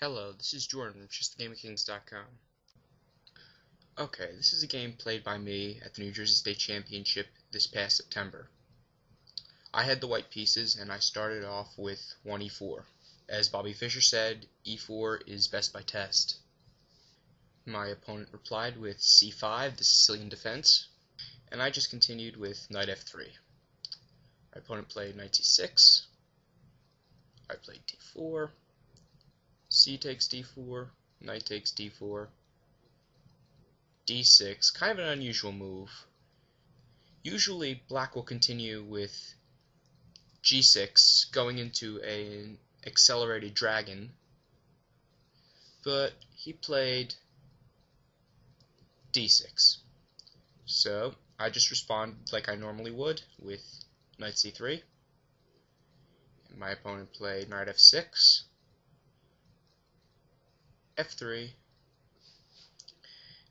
Hello, this is Jordan from chessthegameofkings.com. Okay, this is a game played by me at the New Jersey State Championship this past September. I had the white pieces and I started off with 1e4. As Bobby Fischer said, e4 is best by test. My opponent replied with c5, the Sicilian defense, and I just continued with knight f3. My opponent played knight c6. I played d4. C takes d4, knight takes d4, d6, kind of an unusual move. Usually black will continue with g6 going into an accelerated dragon, but he played d6. So I just respond like I normally would with knight c3. And my opponent played knight f6. f3.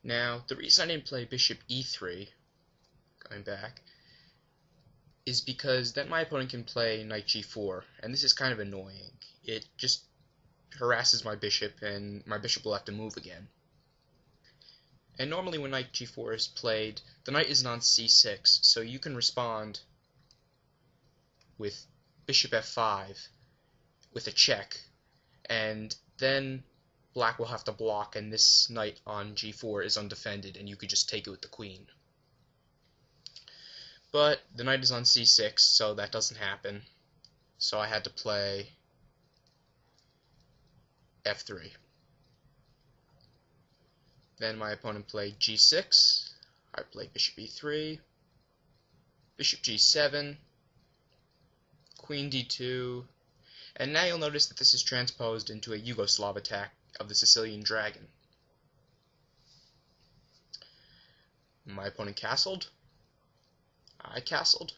Now, the reason I didn't play bishop e3, going back, is because then my opponent can play knight g4, and this is kind of annoying. It just harasses my bishop, and my bishop will have to move again. And normally when knight g4 is played, the knight isn't on c6, so you can respond with bishop f5 with a check, and then black will have to block, and this knight on g4 is undefended, and you could just take it with the queen. But the knight is on c6, so that doesn't happen. So I had to play f3. Then my opponent played g6. I played bishop e3, bishop g7, queen d2, and now you'll notice that this is transposed into a Yugoslav attack of the Sicilian dragon. My opponent castled. I castled.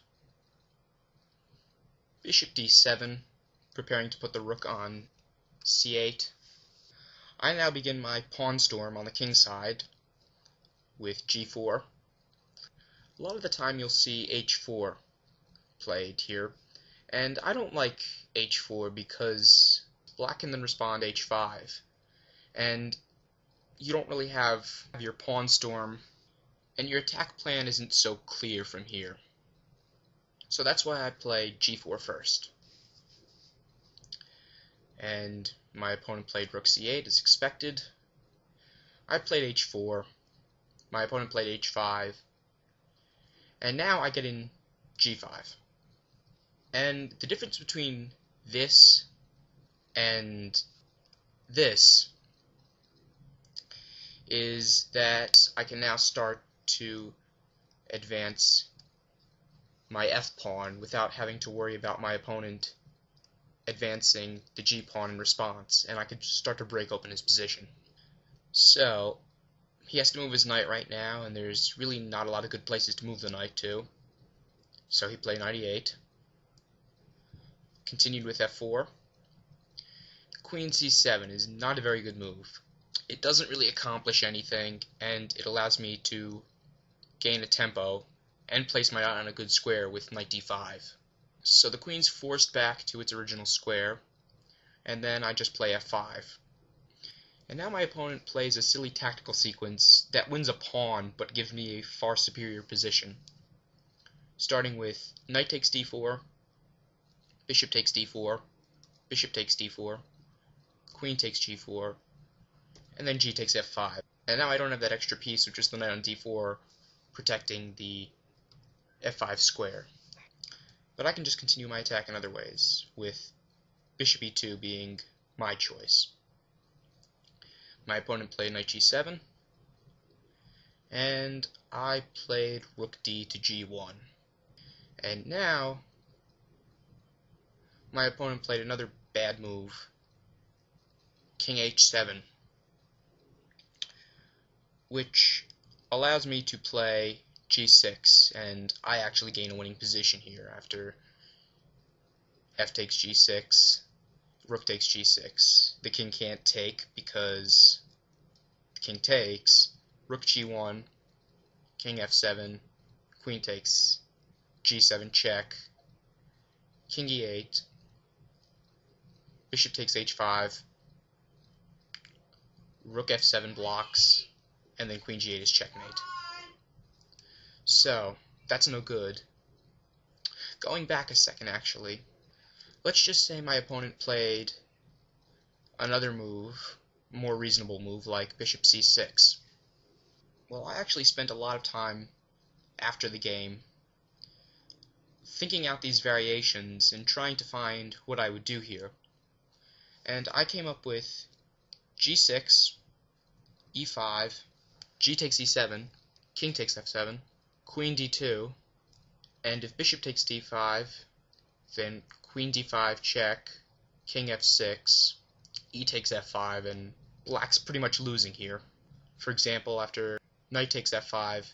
Bishop d7, preparing to put the rook on c8. I now begin my pawn storm on the king side with g4. A lot of the time you'll see h4 played here, and I don't like h4 because black can then respond h5, and you don't really have your pawn storm, and your attack plan isn't so clear from here. So that's why I played g4 first. And my opponent played rook c8 as expected. I played h4. My opponent played h5. And now I get in g5. And the difference between this and this is that I can now start to advance my f-pawn without having to worry about my opponent advancing the g-pawn in response, and I could start to break open his position. So he has to move his knight right now, and there's really not a lot of good places to move the knight to. So he played knight e8, continued with f4. Queen c7 is not a very good move. It doesn't really accomplish anything, and it allows me to gain a tempo and place my knight on a good square with knight d5. So the queen's forced back to its original square, and then I just play f5. And now my opponent plays a silly tactical sequence that wins a pawn but gives me a far superior position. Starting with knight takes d4, bishop takes d4, bishop takes d4, queen takes g4, and then g takes f5. And now I don't have that extra piece of just the knight on d4 protecting the f5 square. But I can just continue my attack in other ways, with bishop e2 being my choice. My opponent played knight g7, and I played rook d to g1. And now my opponent played another bad move, king h7, which allows me to play g6, and I actually gain a winning position here after f takes g6, rook takes g6. The king can't take because the king takes, rook g1, king f7, queen takes, g7 check, king e8, bishop takes h5, rook f7 blocks, and then queen g8 is checkmate. So, that's no good. Going back a second, actually, let's just say my opponent played another move, more reasonable move, like bishop c6. Well, I actually spent a lot of time after the game thinking out these variations and trying to find what I would do here. And I came up with g6, e5, g takes e7, king takes f7, queen d2, and if bishop takes d5, then queen d5 check, king f6, e takes f5, and black's pretty much losing here. For example, after knight takes f5,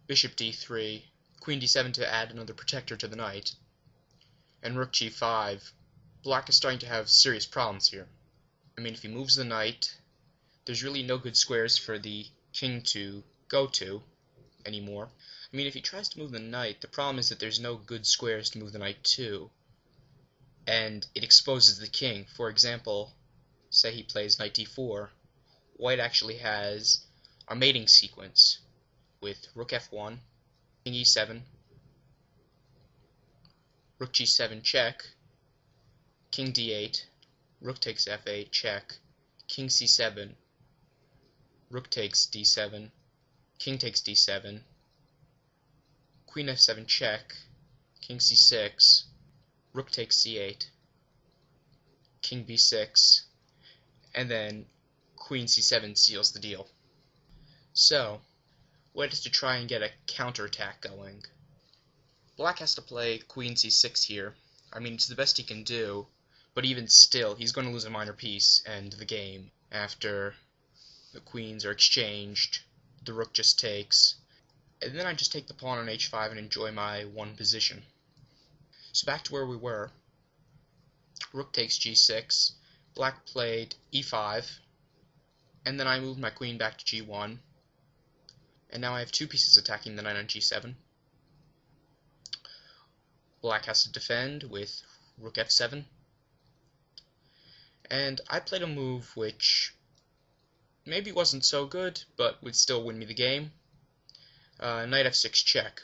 bishop d3, queen d7 to add another protector to the knight, and rook g5, black is starting to have serious problems here. I mean, if he moves the knight, there's really no good squares for the king to go to anymore. I mean, if he tries to move the knight, the problem is that there's no good squares to move the knight to, and it exposes the king. For example, say he plays knight d4, white actually has a mating sequence with rook f1, king e7, rook g7 check, king d8, rook takes f8 check, king c7, rook takes d7, king takes d7, queen f7 check, king c6, rook takes c8, king b6, and then queen c7 seals the deal. So, white is to try and get a counterattack going. Black has to play queen c6 here. I mean, it's the best he can do, but even still, he's going to lose a minor piece and the game. After the queens are exchanged, the rook just takes, and then I just take the pawn on h5 and enjoy my one position. So back to where we were. Rook takes g6, black played e5, and then I moved my queen back to g1, and now I have two pieces attacking the knight on g7. Black has to defend with rook f7, and I played a move which maybe wasn't so good, but would still win me the game. Knight f6 check.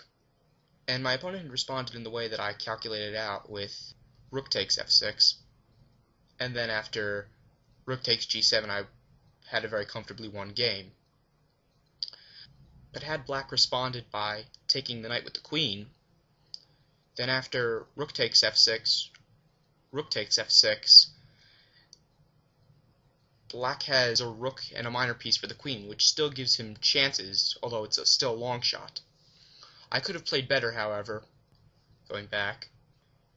And my opponent had responded in the way that I calculated out with rook takes f6, and then after rook takes g7 I had a very comfortably won game. But had black responded by taking the knight with the queen, then after rook takes f6, rook takes f6, black has a rook and a minor piece for the queen, which still gives him chances, although it's still a long shot. I could have played better, however, going back,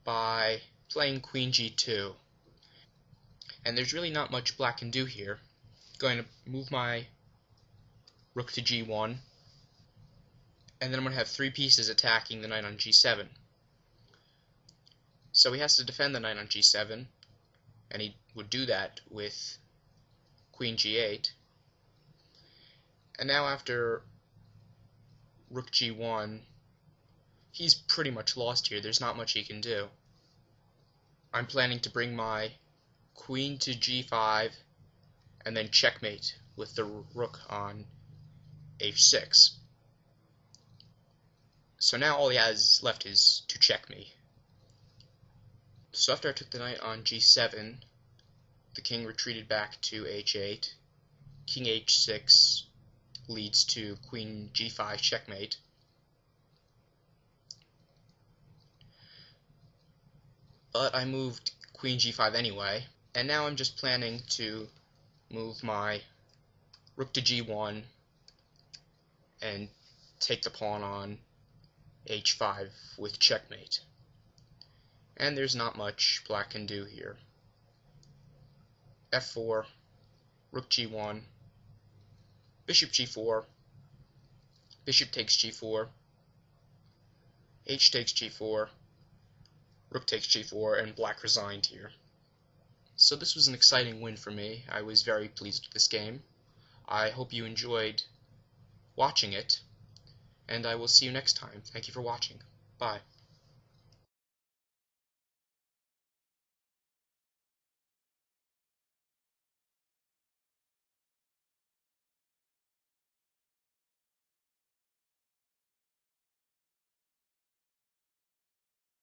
by playing queen g2. And there's really not much black can do here. Going to move my rook to g1, and then I'm going to have three pieces attacking the knight on g7. So he has to defend the knight on g7, and he would do that with queen g8. And now after rook g1, he's pretty much lost here. There's not much he can do. I'm planning to bring my queen to g5 and then checkmate with the rook on h6. So now all he has left is to check me. So after I took the knight on g7, the king retreated back to h8, king h6 leads to queen g5 checkmate. But I moved queen g5 anyway, and now I'm just planning to move my rook to g1 and take the pawn on h5 with checkmate. And there's not much black can do here. f4, rook g1, bishop g4, bishop takes g4, h takes g4, rook takes g4, and black resigned here. So this was an exciting win for me. I was very pleased with this game. I hope you enjoyed watching it, and I will see you next time. Thank you for watching. Bye.